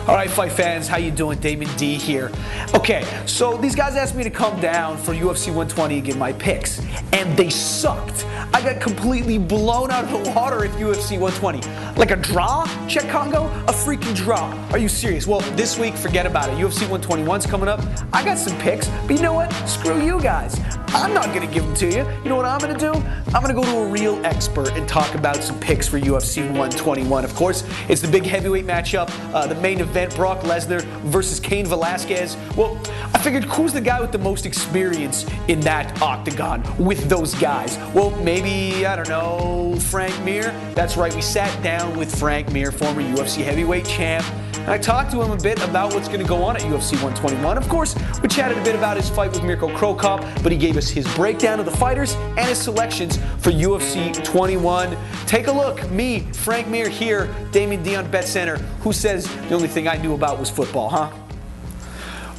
All right, fight fans, how you doing? Damon D here. Okay, so these guys asked me to come down for UFC 120 and give my picks, and they sucked. I got completely blown out of the water at UFC 120. Like a draw, Czech Congo? A freaking draw. Are you serious? Well, this week, forget about it. UFC 121's coming up. I got some picks, but you know what? Screw you guys. I'm not going to give them to you. You know what I'm going to do? I'm going to go to a real expert and talk about some picks for UFC 121. Of course, it's the big heavyweight matchup, the main event, Brock Lesnar versus Cain Velasquez. Well, I figured who's the guy with the most experience in that octagon with those guys? Well, maybe, I don't know, Frank Mir? That's right, we sat down with Frank Mir, former UFC heavyweight champ, and I talked to him a bit about what's going to go on at UFC 121. Of course, we chatted a bit about his fight with Mirko Cro Cop, but he gave us his breakdown of the fighters and his selections for UFC 21. Take a look. Me, Frank Mir here, Damon D on BetCenter. Who says the only thing I knew about was football, huh?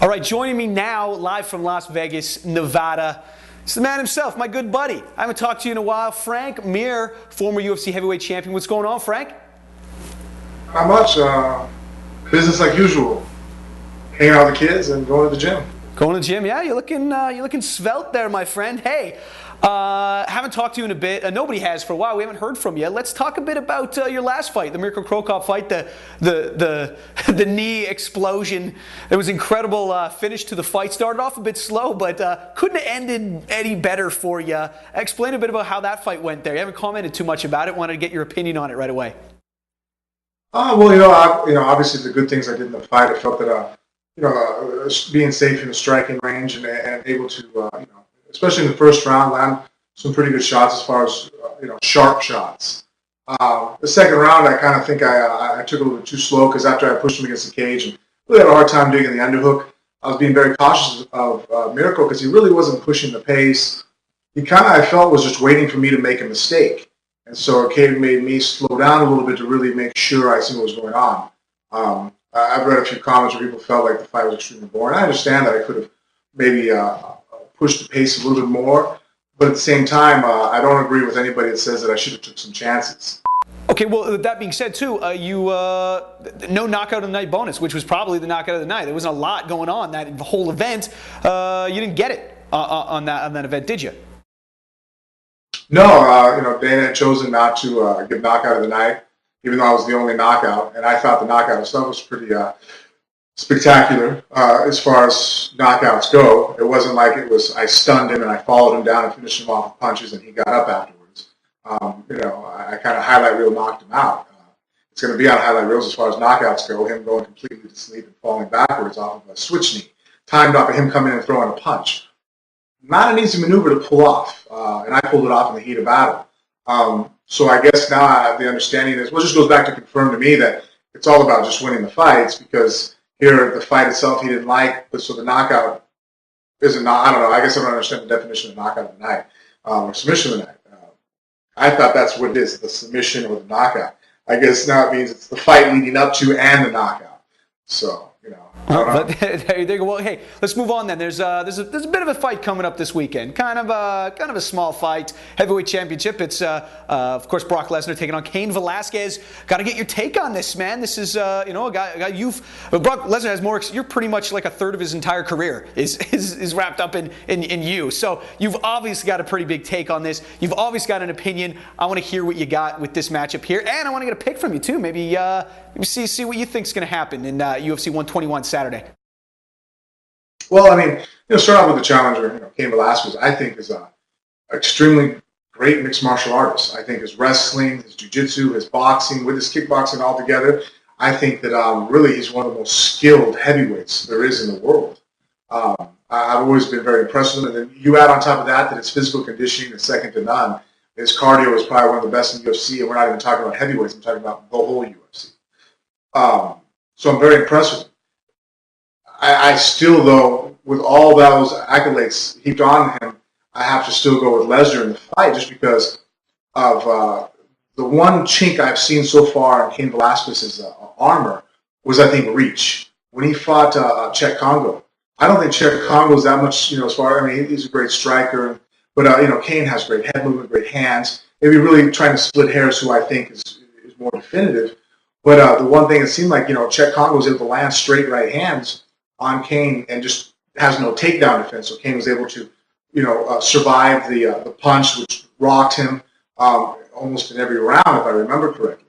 All right, joining me now, live from Las Vegas, Nevada, it's the man himself, my good buddy. I haven't talked to you in a while. Frank Mir, former UFC heavyweight champion. What's going on, Frank? Not much. Business like usual. Hanging out with the kids and going to the gym. Going to the gym, yeah. You're looking svelte there, my friend. Hey, haven't talked to you in a bit. Nobody has for a while. We haven't heard from you. Let's talk a bit about your last fight, the Mirko Cro Cop fight, the knee explosion. It was incredible finish to the fight. Started off a bit slow, but couldn't have ended any better for you. Explain a bit about how that fight went there. You haven't commented too much about it. Wanted to get your opinion on it right away. Well, obviously the good things I did in the fight, I felt that, being safe in the striking range and able to, especially in the first round, land some pretty good shots as far as, sharp shots. The second round, I kind of think I took a little bit too slow because after I pushed him against the cage and really had a hard time digging the underhook, I was being very cautious of Mirko because he really wasn't pushing the pace. He kind of, I felt, was just waiting for me to make a mistake. And so it made me slow down a little bit to really make sure I see what was going on. I've read a few comments where people felt like the fight was extremely boring. I understand that I could have maybe pushed the pace a little bit more, but at the same time, I don't agree with anybody that says that I should have took some chances. Okay, well, that being said, too, no knockout of the night bonus, which was probably the knockout of the night. There wasn't a lot going on that whole event. You didn't get it on that event, did you? No, Dana had chosen not to give knockout of the night, even though I was the only knockout, and I thought the knockout itself was pretty spectacular as far as knockouts go. It wasn't like I stunned him and I followed him down and finished him off with punches and he got up afterwards. I kind of highlight reel knocked him out. It's going to be on highlight reels as far as knockouts go, him going completely to sleep and falling backwards off of a switch knee, timed off of him coming in and throwing a punch. Not an easy maneuver to pull off, and I pulled it off in the heat of battle. So I guess now I have the understanding is, well, it just goes back to confirm to me that it's all about just winning the fights, because here the fight itself he didn't like, but so the knockout isn't, I don't know, I guess I don't understand the definition of knockout of the night, or submission of the night. I thought that's what it is, the submission or the knockout. I guess now it means it's the fight leading up to and the knockout. So. But there you go. Well, hey, let's move on then. There's a bit of a fight coming up this weekend. Kind of a small fight, heavyweight championship. It's of course Brock Lesnar taking on Cain Velasquez. Got to get your take on this, man. This is a guy Brock Lesnar has more. You're pretty much like a third of his entire career is wrapped up in you. So you've obviously got a pretty big take on this. You've obviously got an opinion. I want to hear what you got with this matchup here, and I want to get a pick from you too. Maybe see what you think's going to happen in UFC 121 Saturday. Well, I mean, start off with the challenger, Cain Velasquez, I think is an extremely great mixed martial artist. I think his wrestling, his jiu-jitsu, his boxing, with his kickboxing all together, I think that really he's one of the most skilled heavyweights there is in the world. I've always been very impressed with him. And then you add on top of that his physical conditioning is second to none. His cardio is probably one of the best in the UFC, and we're not even talking about heavyweights. I'm talking about the whole UFC. So I'm very impressed with him. I still, though, with all those accolades heaped on him, I have to still go with Lesnar in the fight just because of the one chink I've seen so far in Cain Velasquez's armor was, I think, reach. When he fought Czech Congo, I don't think Czech Congo is that much, as far, he's a great striker, but, Cain has great head movement, great hands. Maybe really trying to split hairs who I think is more definitive But the one thing, it seemed like, Czech Congo was able to land straight right hands on Kane and just has no takedown defense. So Kane was able to, survive the punch, which rocked him almost in every round, if I remember correctly.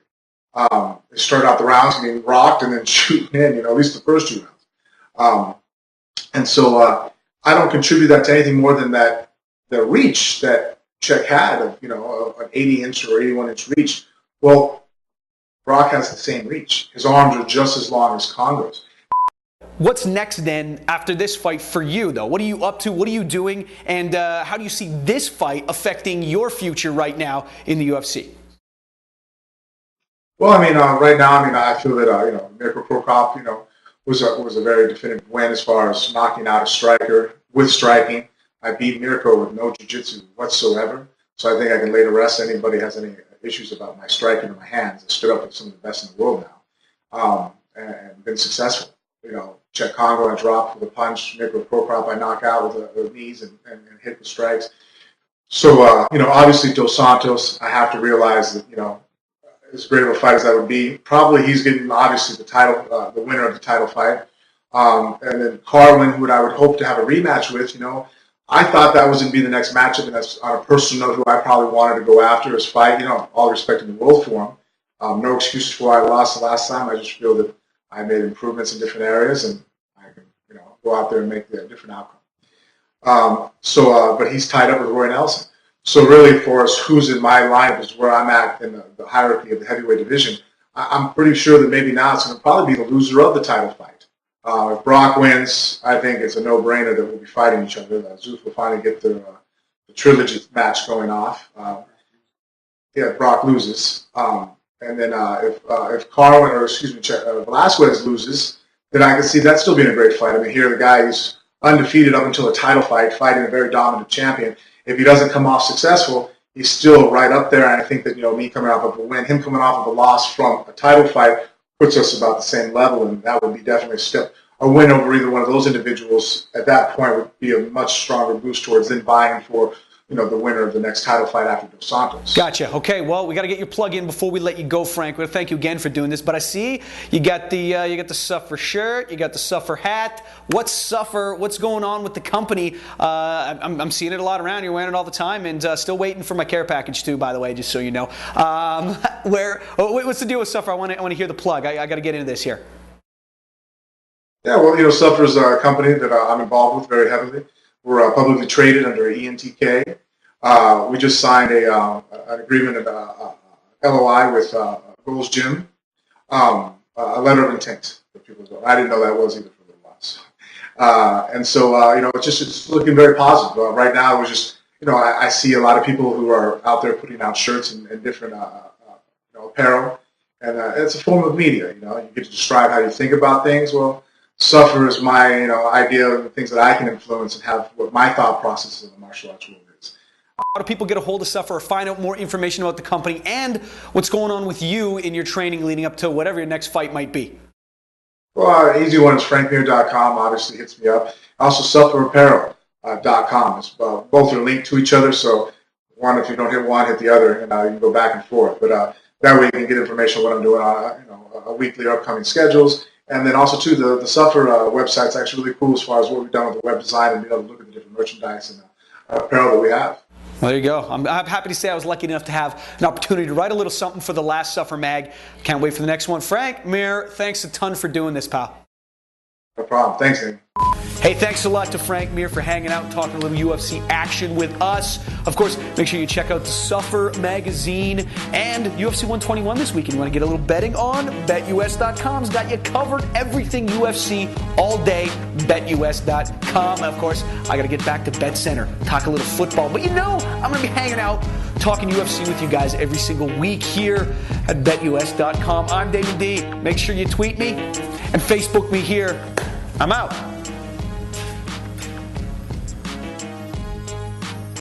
They started out the rounds being rocked and then shooting in, at least the first 2 rounds. And so I don't contribute that to anything more than that the reach that Czech had of, an 80-inch or 81-inch reach. Well, Brock has the same reach. His arms are just as long as Congo's. What's next then after this fight for you, though? What are you up to? What are you doing? And how do you see this fight affecting your future right now in the UFC? Well, right now, I feel that, Mirko Cro Cop, was a very definitive win as far as knocking out a striker with striking. I beat Mirko with no jiu-jitsu whatsoever. So I think I can lay to rest anybody has any issues about my striking or my hands. I stood up with some of the best in the world now and been successful. Czech Congo, I dropped with a punch. Mirko Cro Cop, I knock out with the knees and hit with strikes. So, obviously Dos Santos, I have to realize that, as great of a fight as that would be, probably he's getting, obviously, the title, the winner of the title fight. And then Carwin, who I would hope to have a rematch with, I thought that was going to be the next matchup, and that's on a personal note who I probably wanted to go after his fight, all respect in the world for him. No excuses for why I lost the last time. I just feel that I made improvements in different areas, and I can, go out there and make a different outcome. But he's tied up with Roy Nelson. So really, for us, who's in my lineup is where I'm at in the hierarchy of the heavyweight division. I'm pretty sure that maybe now it's going to probably be the loser of the title fight. If Brock wins, I think it's a no-brainer that we'll be fighting each other. Zeus will finally get the trilogy match going off. Brock loses. And then if Carwin, Velasquez loses, then I can see that still being a great fight. Here the guy is undefeated up until a title fight, fighting a very dominant champion. If he doesn't come off successful, he's still right up there. And I think that, me coming off of a win, him coming off of a loss from a title fight puts us about the same level. And that would be definitely a win over either one of those individuals at that point would be a much stronger boost towards then vying for, the winner of the next title fight after Dos Santos. Gotcha. Okay, well, we got to get your plug in before we let you go, Frank. We thank you again for doing this. But I see you got the Suffer shirt, you got the Suffer hat. What's Suffer? What's going on with the company? I'm seeing it a lot around. You're wearing it all the time, and still waiting for my care package too. By the way, just so you know. What's the deal with Suffer? I want to hear the plug. I got to get into this here. Yeah, well, Suffer is a company that I'm involved with very heavily. We're publicly traded under ENTK. We just signed an agreement, LOI with Gold's Gym, a letter of intent for people. I didn't know that was either for the last. And so, it's looking very positive. Right now, it was just, I see a lot of people who are out there putting out shirts and different, apparel. And it's a form of media, You get to describe how you think about things. Well, Suffer is my, idea of the things that I can influence and have what my thought process in the martial arts world is. How do people get a hold of Suffer or find out more information about the company and what's going on with you in your training leading up to whatever your next fight might be? Well, easy one is frankmere.com, obviously hits me up. Also, sufferapparel.com. Both are linked to each other, so one, if you don't hit one, hit the other, and you can go back and forth. But that way you can get information on what I'm doing on a weekly or upcoming schedules. And then also, too, the Suffer website's actually really cool as far as what we've done with the web design and being able to look at the different merchandise and apparel that we have. Well, there you go. I'm happy to say I was lucky enough to have an opportunity to write a little something for the last Suffer mag. Can't wait for the next one. Frank Mir, thanks a ton for doing this, pal. No problem. Thanks, Damon. Hey, thanks a lot to Frank Mir for hanging out and talking a little UFC action with us. Of course, make sure you check out the Suffer magazine and UFC 121 this weekend. You want to get a little betting on? BetUS.com's got you covered. Everything UFC all day. BetUS.com. Of course, I got to get back to BetCenter, talk a little football. But I'm going to be hanging out, talking UFC with you guys every single week here at BetUS.com. I'm Damon D. Make sure you tweet me and Facebook me here. I'm out.